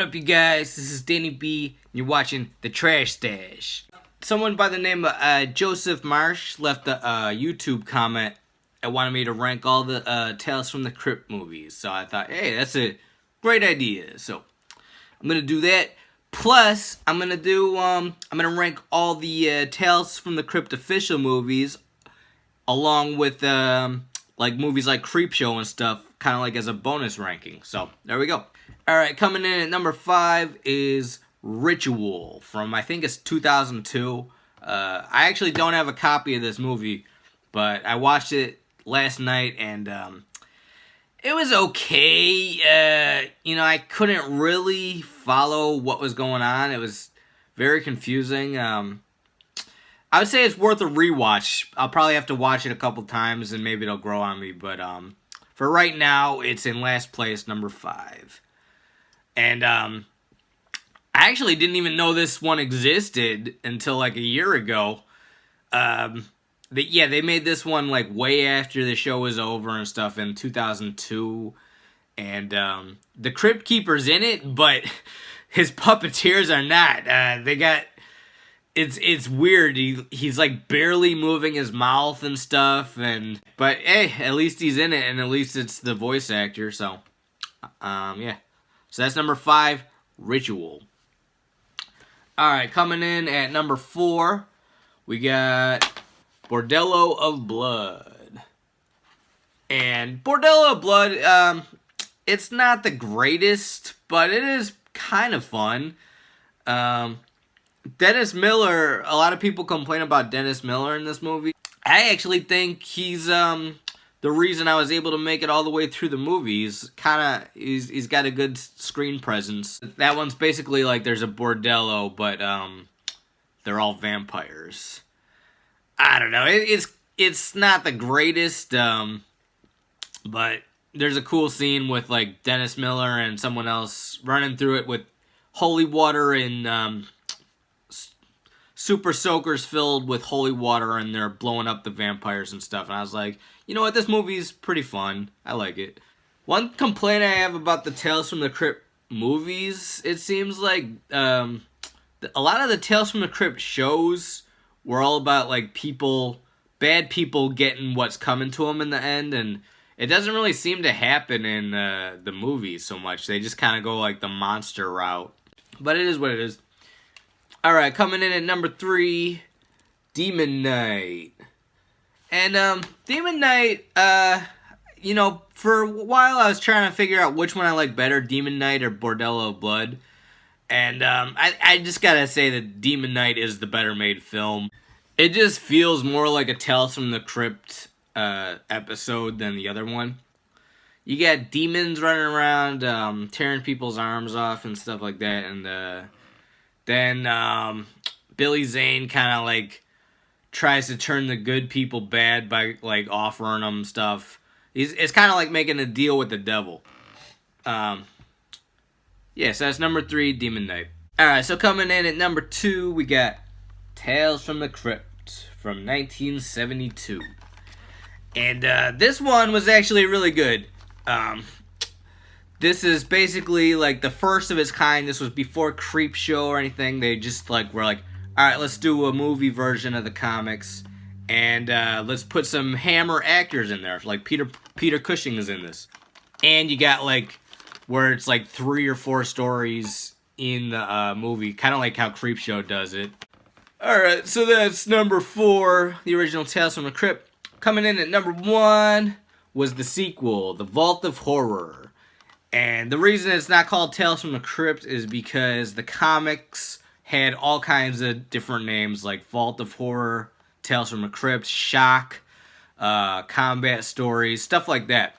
What up, you guys? This is Danny B. You're watching The Trash Stash. Someone by the name of Joseph Marsh left a YouTube comment and wanted me to rank all the Tales from the Crypt movies. So I thought, hey, that's a great idea. So I'm gonna do that. Plus, I'm gonna rank all the Tales from the Crypt official movies, along with like movies like Creep Show and stuff, kind of like as a bonus ranking. So there we go. All right, coming in at number 5 is Ritual from, I think it's 2002. I actually don't have a copy of this movie, but I watched it last night and it was okay. I couldn't really follow what was going on. It was very confusing. I would say it's worth a rewatch. I'll probably have to watch it a couple times and maybe it'll grow on me, but for right now, it's in last place, number 5. And I actually didn't even know this one existed until like a year ago. They made this one like way after the show was over and stuff in 2002. And the Crypt Keeper's in it, but his puppeteers are not. It's weird. He's like barely moving his mouth and stuff. But hey, at least he's in it, and at least it's the voice actor. So yeah. So that's number 5, Ritual. Alright, coming in at number 4, we got Bordello of Blood. And Bordello of Blood, it's not the greatest, but it is kind of fun. Dennis Miller, a lot of people complain about Dennis Miller in this movie. I actually think he's the reason I was able to make it all the way through the movie. He's got a good screen presence. That one's basically like there's a bordello, but they're all vampires. I don't know. It's not the greatest, but there's a cool scene with like Dennis Miller and someone else running through it with holy water and super soakers filled with holy water, and they're blowing up the vampires and stuff. And I was like, you know what, this movie's pretty fun. I like it. One complaint I have about the Tales from the Crypt movies, it seems like a lot of the Tales from the Crypt shows were all about like bad people getting what's coming to them in the end, and it doesn't really seem to happen in the movies so much. They just kind of go like the monster route. But it is what it is. Alright, coming in at number 3, Demon Knight. And, Demon Knight, for a while I was trying to figure out which one I like better, Demon Knight or Bordello of Blood. And, I just gotta say that Demon Knight is the better made film. It just feels more like a Tales from the Crypt, episode than the other one. You got demons running around, tearing people's arms off and stuff like that, and, then Billy Zane kind of like tries to turn the good people bad by like offering them stuff. It's kind of like making a deal with the devil. Yeah, so that's number 3, Demon Knight. Alright, so coming in at number 2, we got Tales from the Crypt from 1972. And this one was actually really good. This is basically like the first of its kind. This was before Creep Show or anything. They just like were like, all right, let's do a movie version of the comics, and let's put some Hammer actors in there. Like Peter Cushing is in this, and you got like where it's like 3 or 4 stories in the movie, kind of like how Creep Show does it. All right, so that's number 4, the original Tales from the Crypt. Coming in at number 1 was the sequel, The Vault of Horror. And the reason it's not called Tales from the Crypt is because the comics had all kinds of different names, like Vault of Horror, Tales from the Crypt, Shock, Combat Stories, stuff like that.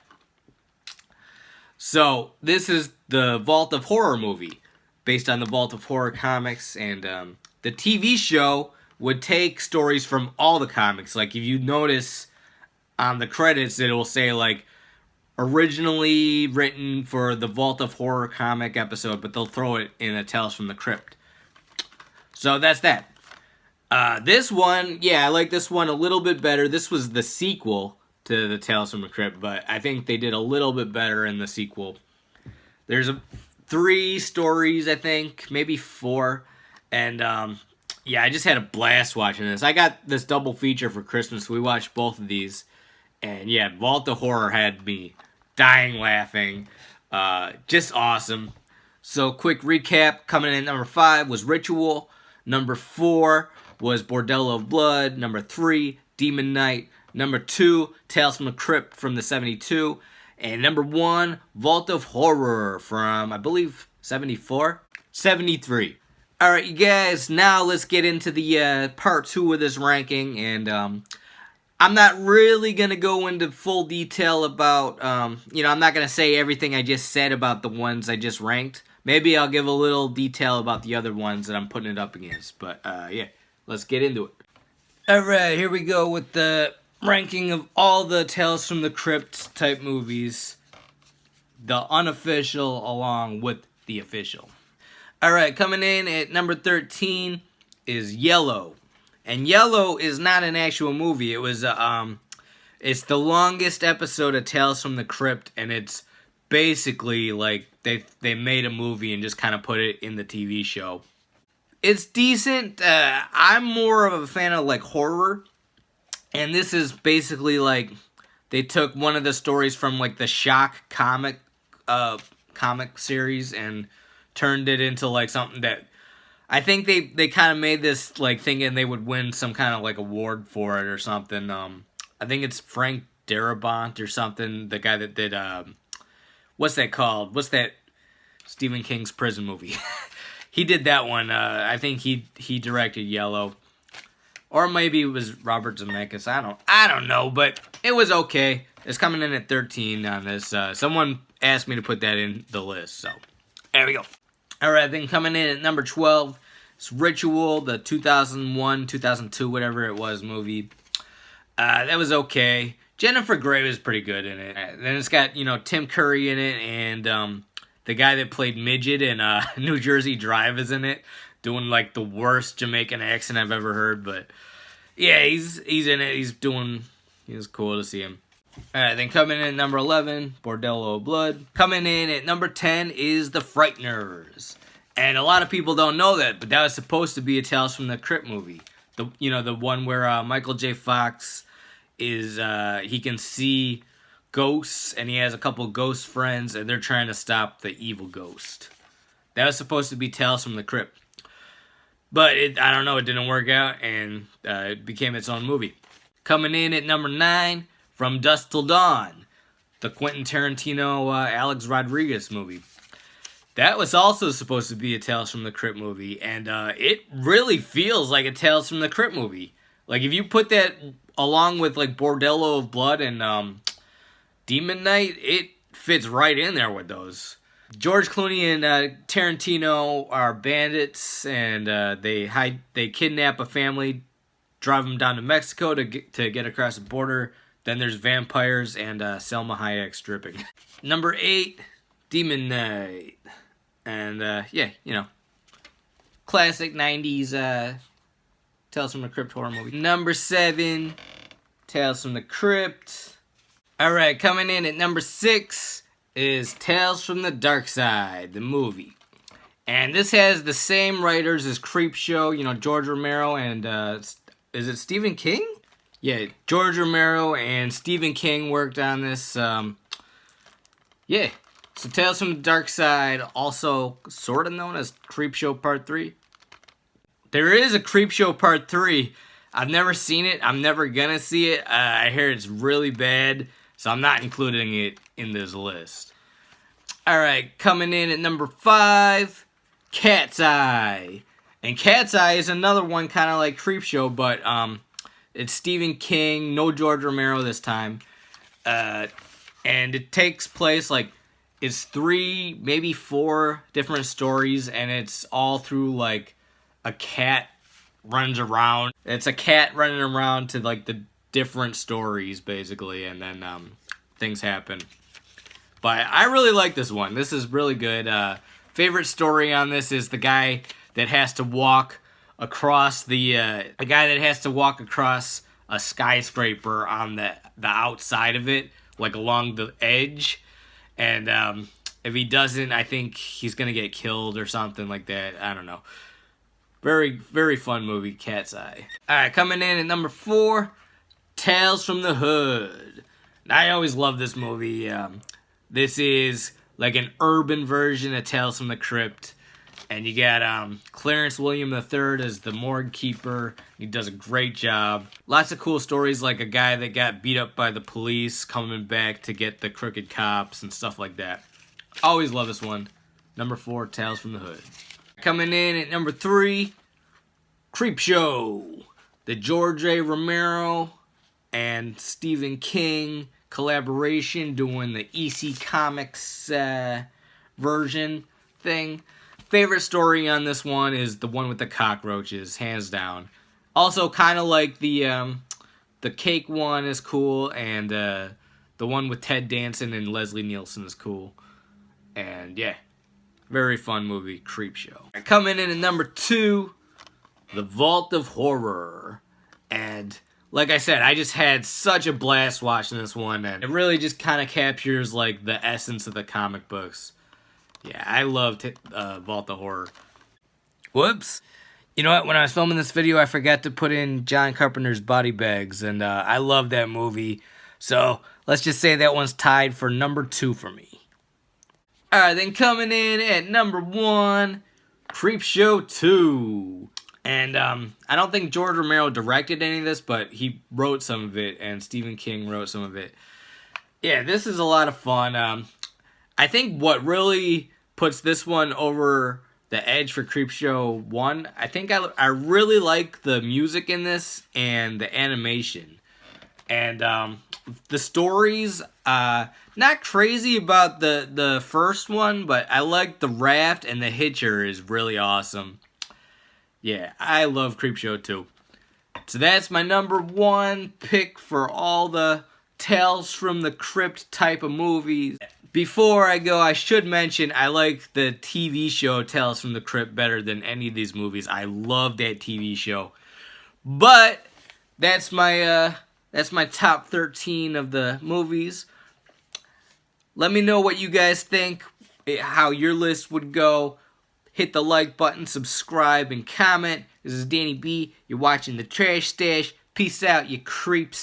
So this is the Vault of Horror movie, based on the Vault of Horror comics, and the TV show would take stories from all the comics. Like if you notice on the credits, it will say like, originally written for the Vault of Horror comic episode, but they'll throw it in a Tales from the Crypt. So that's that. This one, yeah, I like this one a little bit better. This was the sequel to the Tales from the Crypt, but I think they did a little bit better in the sequel. There's a 3 stories, I think, maybe 4. And yeah, I just had a blast watching this. I got this double feature for Christmas. We watched both of these. And yeah, Vault of Horror had me dying laughing. Just awesome. So quick recap, coming in at number 5 was Ritual. Number 4 was Bordello of Blood. Number 3, Demon Knight. Number 2, Tales from the Crypt from the 72. And number 1, Vault of Horror from, I believe, 74? 73. Alright, you guys, now let's get into the part 2 of this ranking. And I'm not really going to go into full detail about, I'm not going to say everything I just said about the ones I just ranked. Maybe I'll give a little detail about the other ones that I'm putting it up against. But, yeah, let's get into it. Alright, here we go with the ranking of all the Tales from the Crypt type movies. The unofficial along with the official. Alright, coming in at number 13 is Yellow. And Yellow is not an actual movie. It was, it's the longest episode of Tales from the Crypt, and it's basically like they made a movie and just kind of put it in the TV show. It's decent. I'm more of a fan of like horror, and this is basically like they took one of the stories from like the Shock comic series and turned it into like something that I think they kind of made this like thinking they would win some kind of like award for it or something. I think it's Frank Darabont or something, the guy that did what's that called? What's that Stephen King's prison movie? He did that one. I think he directed Yellow. Or maybe it was Robert Zemeckis. I don't know, but it was okay. It's coming in at 13 on this. Someone asked me to put that in the list, so there we go. Alright, then coming in at number 12, it's Ritual, the 2001, 2002, whatever it was, movie. That was okay. Jennifer Grey was pretty good in it. Then it's got, Tim Curry in it, and the guy that played Midget in New Jersey Drive is in it, doing like the worst Jamaican accent I've ever heard, but yeah, he's in it. He was cool to see him. Alright, then coming in at number 11, Bordello of Blood. Coming in at number 10 is The Frighteners. And a lot of people don't know that, but that was supposed to be a Tales from the Crypt movie. The one where Michael J. Fox is, he can see ghosts, and he has a couple ghost friends, and they're trying to stop the evil ghost. That was supposed to be Tales from the Crypt. But I don't know, it didn't work out, and it became its own movie. Coming in at number 9, From Dusk Till Dawn, the Quentin Tarantino, Alex Rodriguez movie. That was also supposed to be a Tales from the Crypt movie, and it really feels like a Tales from the Crypt movie. Like, if you put that along with, like, Bordello of Blood and Demon Knight, it fits right in there with those. George Clooney and Tarantino are bandits, and they kidnap a family, drive them down to Mexico to get across the border. Then there's vampires and Selma Hayek stripping. Number 8, Demon Knight. And, classic 90s Tales from the Crypt horror movie. Number 7, Tales from the Crypt. Alright, coming in at number 6 is Tales from the Dark Side, the movie. And this has the same writers as Creepshow, George Romero and, is it Stephen King? Yeah, George Romero and Stephen King worked on this. Yeah, so Tales from the Dark Side, also sort of known as Creepshow Part 3. There is a Creepshow Part 3. I've never seen it. I'm never gonna see it. I hear it's really bad, so I'm not including it in this list. Alright, coming in at number 5, Cat's Eye. And Cat's Eye is another one kind of like Creepshow, but it's Stephen King, no George Romero this time. And it takes place, like, it's 3, maybe 4 different stories, and it's all through, like, a cat runs around. It's a cat running around to, like, the different stories, basically, and then things happen. But I really like this one. This is really good. Favorite story on this is the guy that has to walk across a skyscraper on the outside of it, like along the edge, and If he doesn't, I think he's gonna get killed or something like that. I don't know. Very, very fun movie, Cat's Eye. Alright, coming in at number 4, Tales from the Hood. I always love this movie. This is like an urban version of Tales from the Crypt. And you got Clarence William III as the morgue keeper. He does a great job. Lots of cool stories, like a guy that got beat up by the police coming back to get the crooked cops and stuff like that. Always love this one. Number 4, Tales from the Hood. Coming in at number 3, Creep Show. The George A. Romero and Stephen King collaboration doing the EC Comics version thing. Favorite story on this one is the one with the cockroaches, hands down. Also, kind of like the cake one is cool, and the one with Ted Danson and Leslie Nielsen is cool. And yeah, very fun movie, Creep Show. Coming in at number 2, The Vault of Horror. And like I said, I just had such a blast watching this one, and it really just kind of captures like the essence of the comic books. Yeah, I loved Vault of Horror. Whoops. You know what? When I was filming this video, I forgot to put in John Carpenter's Body Bags, and I love that movie. So let's just say that one's tied for number 2 for me. Alright, then coming in at number 1, Creep Show 2. And I don't think George Romero directed any of this, but he wrote some of it, and Stephen King wrote some of it. Yeah, this is a lot of fun. I think what really puts this one over the edge for Creep Show 1, I think I really like the music in this and the animation. And the stories, not crazy about the first one, but I like the raft, and the Hitcher is really awesome. Yeah, I love Creep Show 2. So that's my number 1 pick for all the Tales from the Crypt type of movies. Before I go, I should mention I like the TV show Tales from the Crypt better than any of these movies. I love that TV show. But that's my top 13 of the movies. Let me know what you guys think, how your list would go. Hit the like button, subscribe, and comment. This is Danny B. You're watching The Trash Stash. Peace out, you creeps.